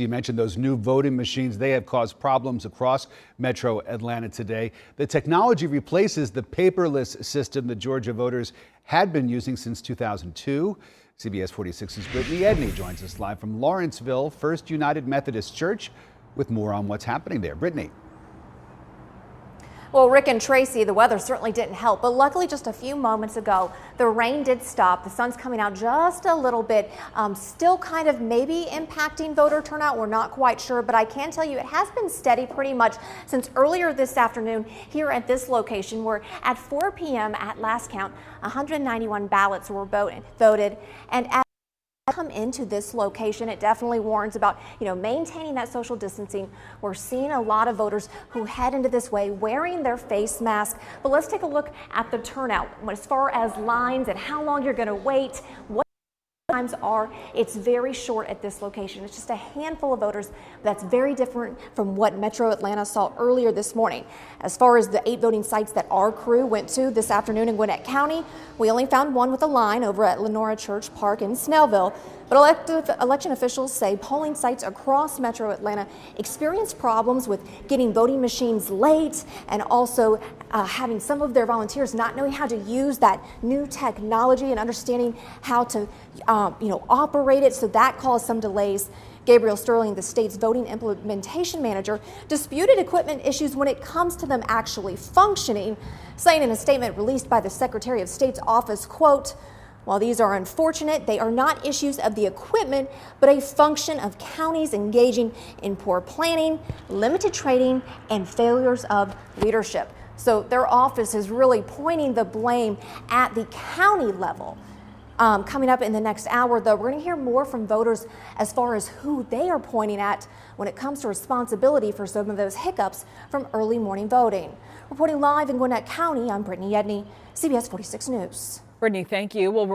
You mentioned those new voting machines. They have caused problems across Metro Atlanta today. The technology replaces the paperless system that Georgia voters had been using since 2002. CBS 46's Brittany Edney joins us live from Lawrenceville First United Methodist Church with more on what's happening there. Brittany. Well, Rick and Tracy, the weather certainly didn't help, but luckily just a few moments ago, the rain did stop. The sun's coming out just a little bit, still kind of maybe impacting voter turnout. We're not quite sure, but I can tell you it has been steady pretty much since earlier this afternoon here at this location, where at 4 p.m. at last count, 191 ballots were voted. And as come into this location, it definitely warns about, maintaining that social distancing. We're seeing a lot of voters who head into this way wearing their face mask. But let's take a look at the turnout as far as lines and how long you're going to wait. What times are, it's very short at this location. It's just a handful of voters. That's very different from what Metro Atlanta saw earlier this morning. As far as the 8 voting sites that our crew went to this afternoon in Gwinnett County, we only found one with a line over at Lenora Church Park in Snellville. But election officials say polling sites across Metro Atlanta experienced problems with getting voting machines late and also having some of their volunteers not knowing how to use that new technology and understanding how to operate it. So that caused some delays. Gabriel Sterling, the state's voting implementation manager, disputed equipment issues when it comes to them actually functioning, saying in a statement released by the Secretary of State's office, quote, "While these are unfortunate, they are not issues of the equipment, but a function of counties engaging in poor planning, limited training, and failures of leadership." So their office is really pointing the blame at the county level. Coming up in the next hour, though, we're going to hear more from voters as far as who they are pointing at when it comes to responsibility for some of those hiccups from early morning voting. Reporting live in Gwinnett County, I'm Brittany Edney, CBS 46 News. Brittany, thank you. Well,